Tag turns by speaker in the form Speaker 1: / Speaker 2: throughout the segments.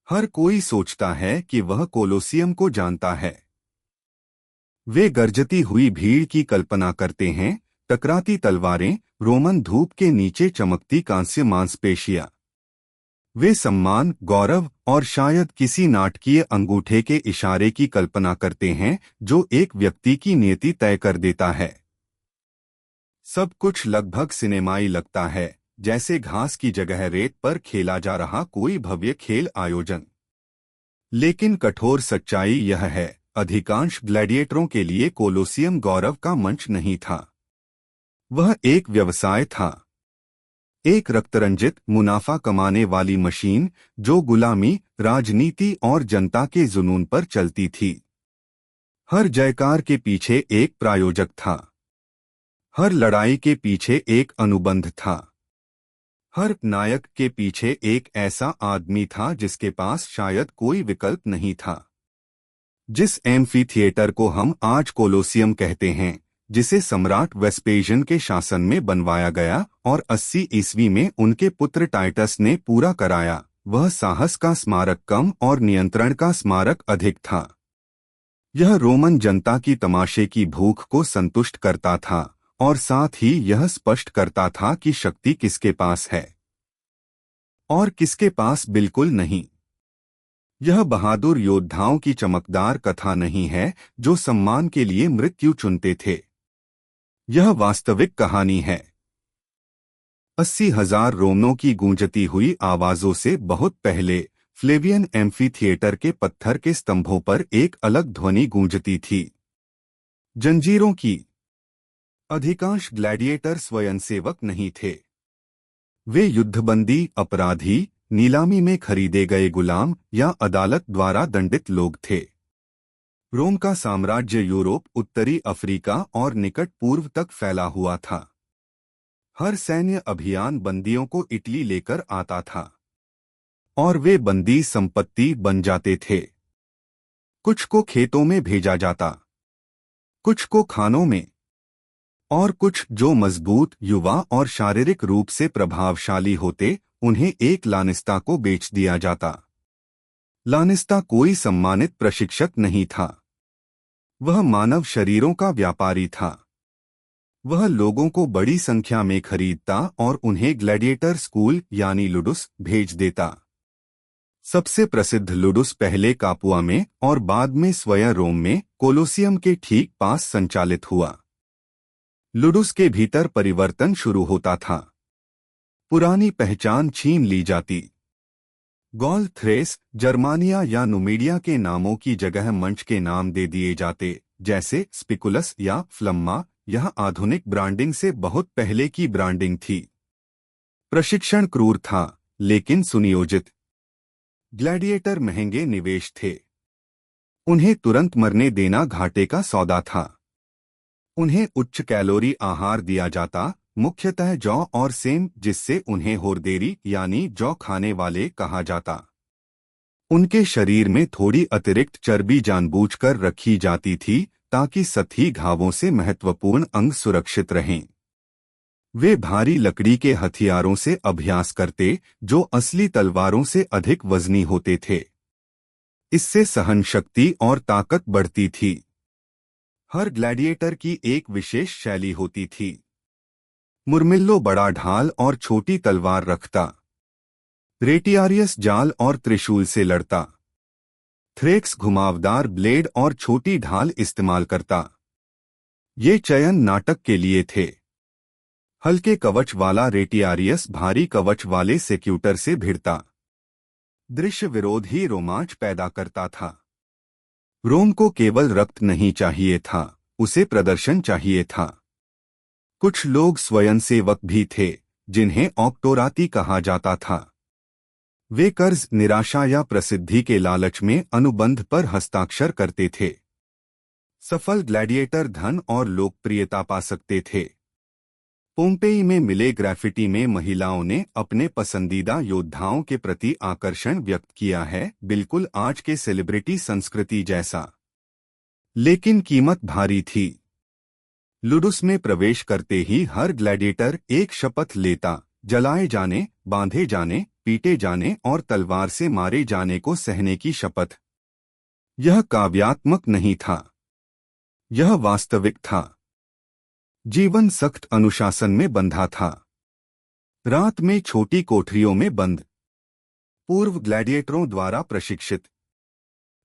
Speaker 1: हर कोई सोचता है कि वह कोलोसियम को जानता है। वे गरजती हुई भीड़ की कल्पना करते हैं, टकराती तलवारें, रोमन धूप के नीचे चमकती कांस्य मांसपेशियां। वे सम्मान, गौरव और शायद किसी नाटकीय अंगूठे के इशारे की कल्पना करते हैं जो एक व्यक्ति की नियति तय कर देता है। सब कुछ लगभग सिनेमाई लगता है, जैसे घास की जगह रेत पर खेला जा रहा कोई भव्य खेल आयोजन। लेकिन कठोर सच्चाई यह है, अधिकांश ग्लैडिएटरों के लिए कोलोसियम गौरव का मंच नहीं था। वह एक व्यवसाय था, एक रक्तरंजित मुनाफा कमाने वाली मशीन जो गुलामी, राजनीति और जनता के जुनून पर चलती थी। हर जयकार के पीछे एक प्रायोजक था, हर लड़ाई के पीछे एक अनुबंध था, हर नायक के पीछे एक ऐसा आदमी था जिसके पास शायद कोई विकल्प नहीं था। जिस एम्फी थिएटर को हम आज कोलोसियम कहते हैं, जिसे सम्राट वेस्पेशियन के शासन में बनवाया गया और 80 ईस्वी में उनके पुत्र टाइटस ने पूरा कराया, वह साहस का स्मारक कम और नियंत्रण का स्मारक अधिक था। यह रोमन जनता की तमाशे की भूख को संतुष्ट करता था और साथ ही यह स्पष्ट करता था कि शक्ति किसके पास है और किसके पास बिल्कुल नहीं। यह बहादुर योद्धाओं की चमकदार कथा नहीं है जो सम्मान के लिए मृत्यु चुनते थे। यह वास्तविक कहानी है 80,000 रोमनों की गूंजती हुई आवाजों से बहुत पहले फ्लेवियन एम्फी थिएटर के पत्थर के स्तंभों पर एक अलग ध्वनि गूंजती थी, जंजीरों की। अधिकांश ग्लैडिएटर स्वयंसेवक नहीं थे। वे युद्धबंदी, अपराधी, नीलामी में खरीदे गए गुलाम या अदालत द्वारा दंडित लोग थे। रोम का साम्राज्य यूरोप, उत्तरी अफ्रीका और निकट पूर्व तक फैला हुआ था। हर सैन्य अभियान बंदियों को इटली लेकर आता था और वे बंदी संपत्ति बन जाते थे। कुछ को खेतों में भेजा जाता, कुछ को खानों में, और कुछ जो मजबूत, युवा और शारीरिक रूप से प्रभावशाली होते, उन्हें एक लानिस्ता को बेच दिया जाता। लानिस्ता कोई सम्मानित प्रशिक्षक नहीं था, वह मानव शरीरों का व्यापारी था। वह लोगों को बड़ी संख्या में खरीदता और उन्हें ग्लैडिएटर स्कूल यानी लुडुस भेज देता। सबसे प्रसिद्ध लुडुस पहले कापुआ में और बाद में स्वयं रोम में कोलोसियम के ठीक पास संचालित हुआ। लुडुस के भीतर परिवर्तन शुरू होता था। पुरानी पहचान छीन ली जाती। गॉल, थ्रेस, जर्मानिया या नुमीडिया के नामों की जगह मंच के नाम दे दिए जाते, जैसे स्पिकुलस या फ्लम्मा। यह आधुनिक ब्रांडिंग से बहुत पहले की ब्रांडिंग थी। प्रशिक्षण क्रूर था, लेकिन सुनियोजित। ग्लैडिएटर महंगे निवेश थे। उन्हें तुरंत मरने देना घाटे का सौदा था। उन्हें उच्च कैलोरी आहार दिया जाता, मुख्यतः जौ और सेम, जिससे उन्हें होरदेरी यानी जौ खाने वाले कहा जाता। उनके शरीर में थोड़ी अतिरिक्त चर्बी जानबूझकर रखी जाती थी ताकि सतही घावों से महत्वपूर्ण अंग सुरक्षित रहें। वे भारी लकड़ी के हथियारों से अभ्यास करते जो असली तलवारों से अधिक वजनी होते थे। इससे सहन शक्ति और ताकत बढ़ती थी। हर ग्लैडिएटर की एक विशेष शैली होती थी। मुर्मिल्लो बड़ा ढाल और छोटी तलवार रखता। रेटियारियस जाल और त्रिशूल से लड़ता। थ्रेक्स घुमावदार ब्लेड और छोटी ढाल इस्तेमाल करता। ये चयन नाटक के लिए थे। हल्के कवच वाला रेटियारियस भारी कवच वाले सेक्यूटर से भिड़ता। दृश्य विरोध ही रोमांच पैदा करता था। रोम को केवल रक्त नहीं चाहिए था, उसे प्रदर्शन चाहिए था। कुछ लोग स्वयंसेवक भी थे, जिन्हें ऑक्टोराती कहा जाता था। वे कर्ज, निराशा या प्रसिद्धि के लालच में अनुबंध पर हस्ताक्षर करते थे। सफल ग्लैडिएटर धन और लोकप्रियता पा सकते थे। पोम्पेई में मिले ग्राफिटी में महिलाओं ने अपने पसंदीदा योद्धाओं के प्रति आकर्षण व्यक्त किया है, बिल्कुल आज के सेलिब्रिटी संस्कृति जैसा। लेकिन कीमत भारी थी। लुडुस में प्रवेश करते ही हर ग्लैडिएटर एक शपथ लेता, जलाए जाने, बांधे जाने, पीटे जाने और तलवार से मारे जाने को सहने की शपथ। यह काव्यात्मक नहीं था, यह वास्तविक था। जीवन सख्त अनुशासन में बंधा था। रात में छोटी कोठरियों में बंद, पूर्व ग्लैडिएटरों द्वारा प्रशिक्षित।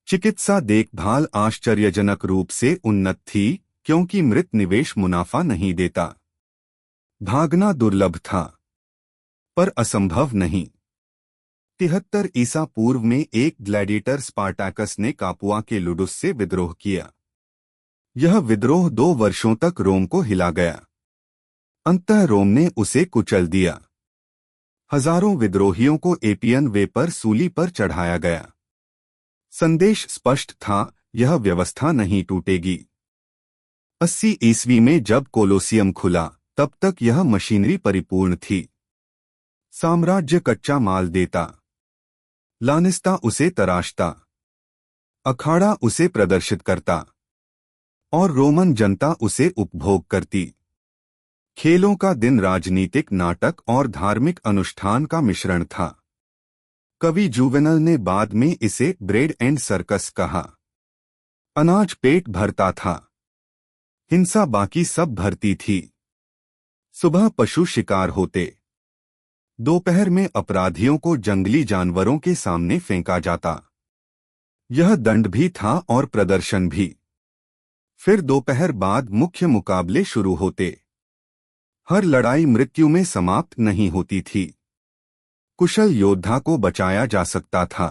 Speaker 1: चिकित्सा देखभाल आश्चर्यजनक रूप से उन्नत थी, क्योंकि मृत निवेश मुनाफा नहीं देता। भागना दुर्लभ था, पर असंभव नहीं। 73 ईसा पूर्व में एक ग्लैडिएटर स्पार्टाकस ने कापुआ के लुडुस से विद्रोह किया। यह विद्रोह 2 वर्षों तक रोम को हिला गया। अंततः रोम ने उसे कुचल दिया। हजारों विद्रोहियों को एपियन वे पर सूली पर चढ़ाया गया। संदेश स्पष्ट था, यह व्यवस्था नहीं टूटेगी। 80 ईस्वी में जब कोलोसियम खुला, तब तक यह मशीनरी परिपूर्ण थी। साम्राज्य कच्चा माल देता, लानिस्ता उसे तराशता, अखाड़ा उसे प्रदर्शित करता और रोमन जनता उसे उपभोग करती। खेलों का दिन राजनीतिक नाटक और धार्मिक अनुष्ठान का मिश्रण था। कवि जुवेनल ने बाद में इसे ब्रेड एंड सर्कस कहा। अनाज पेट भरता था, हिंसा बाकी सब भरती थी। सुबह पशु शिकार होते, दोपहर में अपराधियों को जंगली जानवरों के सामने फेंका जाता। यह दंड भी था और प्रदर्शन भी। फिर दोपहर बाद मुख्य मुकाबले शुरू होते। हर लड़ाई मृत्यु में समाप्त नहीं होती थी। कुशल योद्धा को बचाया जा सकता था।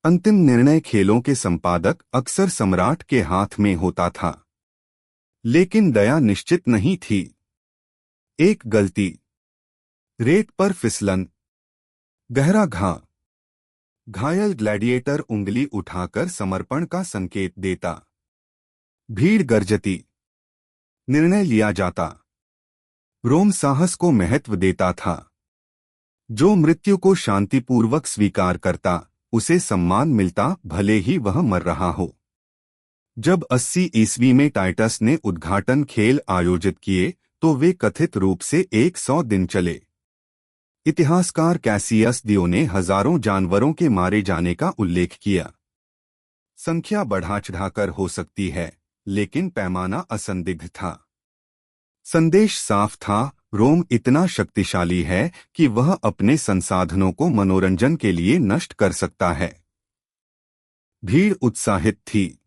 Speaker 1: अंतिम निर्णय खेलों के संपादक अक्सर सम्राट के हाथ में होता था। लेकिन दया निश्चित नहीं थी। एक गलती, रेत पर फिसलन, गहरा घायल ग्लैडिएटर उंगली उठाकर समर्पण का संकेत देता। भीड़ गरजती, निर्णय लिया जाता। रोम साहस को महत्व देता था। जो मृत्यु को शांतिपूर्वक स्वीकार करता, उसे सम्मान मिलता, भले ही वह मर रहा हो। जब 80 ईस्वी में टाइटस ने उद्घाटन खेल आयोजित किए, तो वे कथित रूप से 100 दिन चले। इतिहासकार कैसियस दियो ने हजारों जानवरों के मारे जाने का उल्लेख किया। संख्या बढ़ा चढ़ाकर हो सकती है, लेकिन पैमाना असंदिग्ध था। संदेश साफ था, रोम इतना शक्तिशाली है कि वह अपने संसाधनों को मनोरंजन के लिए नष्ट कर सकता है। भीड़ उत्साहित थी।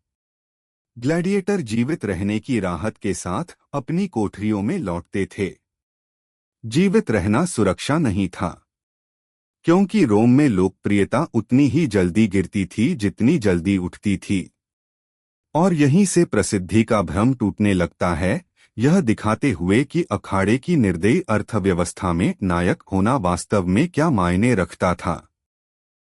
Speaker 1: ग्लैडिएटर जीवित रहने की राहत के साथ अपनी कोठरियों में लौटते थे। जीवित रहना सुरक्षा नहीं था, क्योंकि रोम में लोकप्रियता उतनी ही जल्दी गिरती थी जितनी जल्दी उठती थी। और यहीं से प्रसिद्धि का भ्रम टूटने लगता है, यह दिखाते हुए कि अखाड़े की निर्दयी अर्थव्यवस्था में नायक होना वास्तव में क्या मायने रखता था।